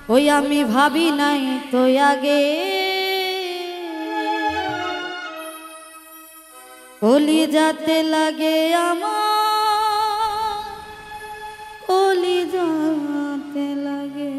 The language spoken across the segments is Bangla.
ওই আমি ভাবি নাই তো আগে কলি যাতে লাগে আমার কলি যাতে লাগে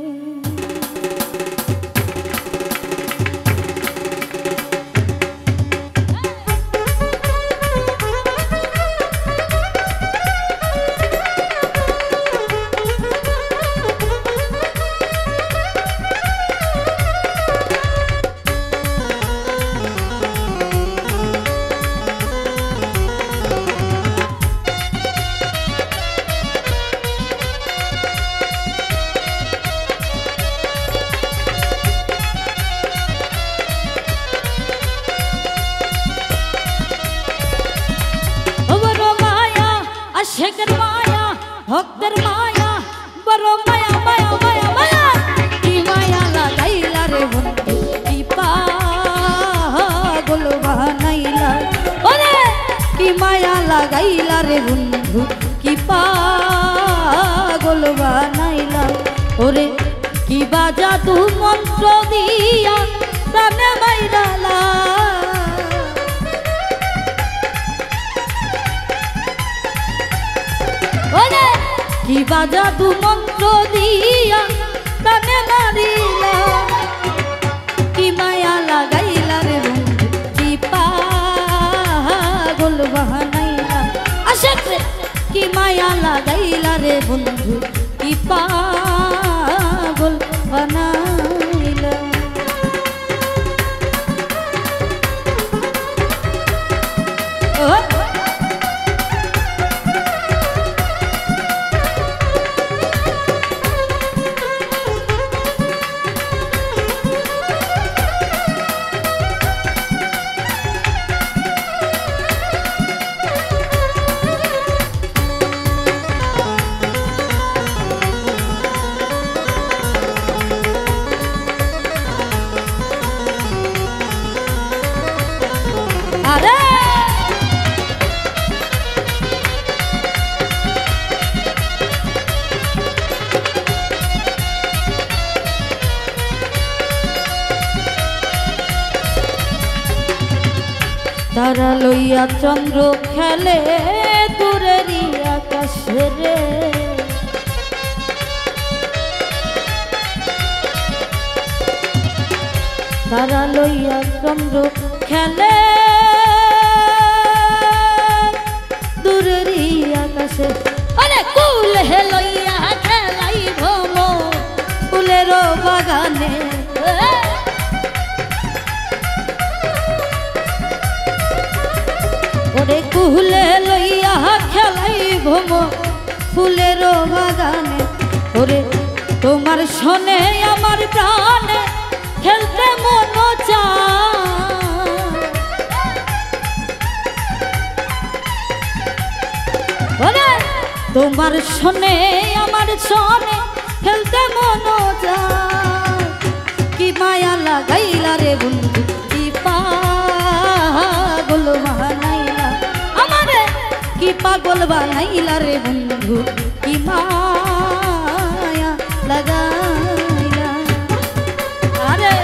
শেখের মায়া ভক্তের মায়া বড় মায়া মায়া মায়া মায়া কি মায়া লাগাইলা রে বন্ধু কি পাগল বানাইলা ওরে কি মায়া লাগাইলা রে বন্ধু কি পাগল বানাইলা ওরে কি বাজা তু মন্ত্র দিয়া প্রাণে মাইরালা কি বাজা তু মন্ত্র দিয়া প্রাণে মারিলা কি মায়া লাগাইলা রে বন্ধু কি পাগল বানাইলা আশিক রে কি মায়া লাগাইলা রে বন্ধু কি পাগল বানাইলা তারা লইয়া চন্দ্র খেলে দূরেরই আকাশে রে তারা লইয়া চন্দ্র খেলে দূরেরই আকাশে আরে কুল হে লইয়া খেলাই ভ্রম ফুলের বাগানে ওরে কুলে লইয়া খেলাই ঘুম ফুলের বাগানে ওরে তোমার শোনে আমার প্রাণে খেলতে মন চায় ওরে তোমার শোনে আমার শোনে খেলতে মন চায় কি মায়া লাগাইলা রে বন্ধু কি পাগল বানাইলা আমারে কি পাগল বানাইলা রে বন্ধু কি মায়া লাগাইলা আরে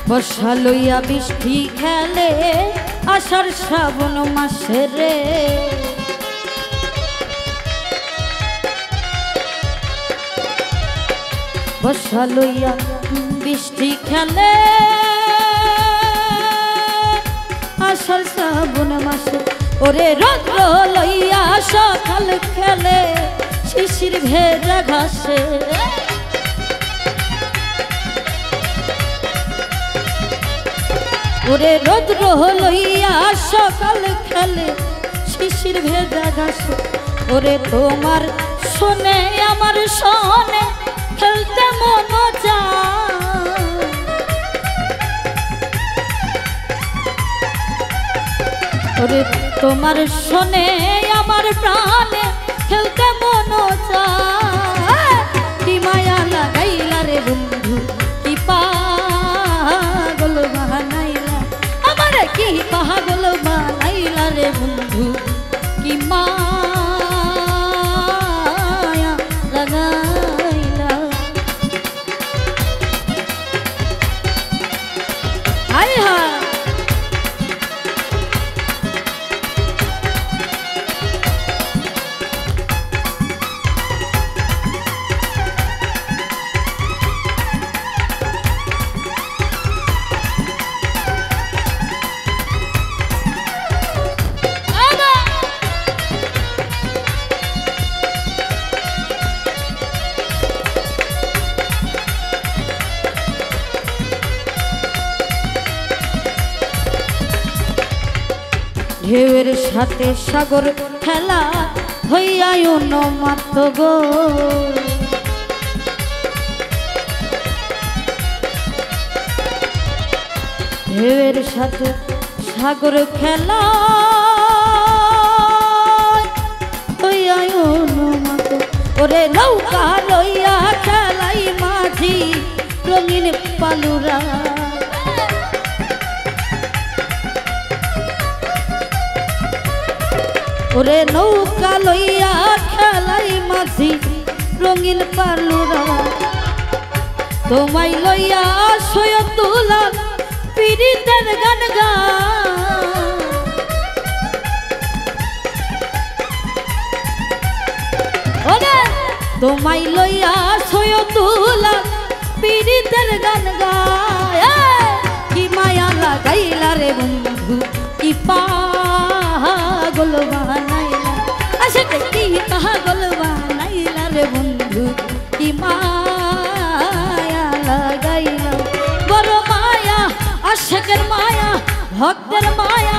বর্ষা লইয়া বৃষ্টি খেলে আষাঢ় শ্রাবণ মাসে রে বর্ষা লইয়া বৃষ্টি খেলে আষাঢ় শ্রাবণ মাসে ওরে রৌদ্র লইয়া সকাল খেলে শিশির ভেজা ঘাসে ওরে রৌদ্র লইয়া সকাল খেলে শিশির ভেজা ঘাসে ওরে তোমার শোনে আমার শোনে খেলতে মন চায় ওরে তোমার শোনে আমার প্রাণে খেলতে মন চায় কি মায়া লাগাইলা রে বন্ধু কি পাগল বানাইলা আমার কি পাগল বানাইলা রে বন্ধু কি মায়া লাগাইলা হায় হায় ঢেউয়ের সাথে সাগর খেলা হইয়ায় উন্মাত্ত গো ঢেউয়ের সাথে সাগর খেলা হইয়ায় উন্মাত্ত ওরে নৌকা লইয়া খেলাই মাঝি রঙিন পালুরা ওরে নৌকা লইয়া খেলাই মাঝি রঙিন পালুরা তোমায় লইয়া সৈয়দ তুলা পীড়িতের গান গা ওরে তোমায় লইয়া সৈয়দ তুলা পীড়িতের গান গায় কি মায়া লাগাইলা রে বন্ধু কি পাগল বানাইলা আসলে কি পাগল বানাইলা রে বন্ধু কি মায়া লাগাইলা বড় মায়া আশিকের মায়া ভক্তের মায়া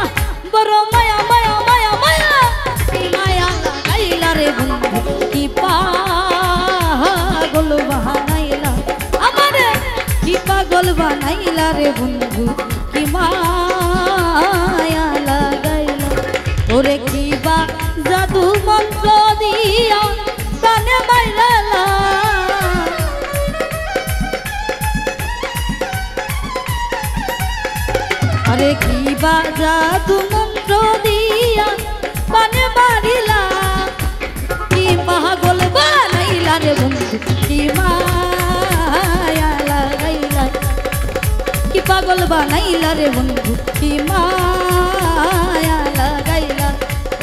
বড় মায়া মায়া মায়া মায়া কি মায়া লাগাইলা রে বন্ধু কি পাগল বানাইলা আমারে কি পাগল বানাইলা রে বন্ধু কি মায়া লাগাইলা ওরে কি বা জাদু মন্ত্র দিয়া কানে মাইরালা আরে কি বা জাদু মন্ত্র দিয়া কানে মারিলা কি পাগল বানাইলা রে বন্ধু কি মায়া লাগাইলা কি পাগল বানাইলা রে বন্ধু কি মায়া লাগাইলা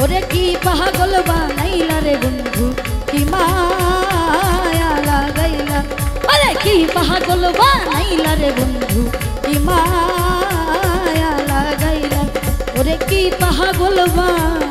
ওরে কি পাগল বানাইলা রে বন্ধু কি মায়া লাগাইলা আরে কি পাগল বানাইলা রে বন্ধু কি মায়া লাগাইলা ওরে কি পাগল বানাইলা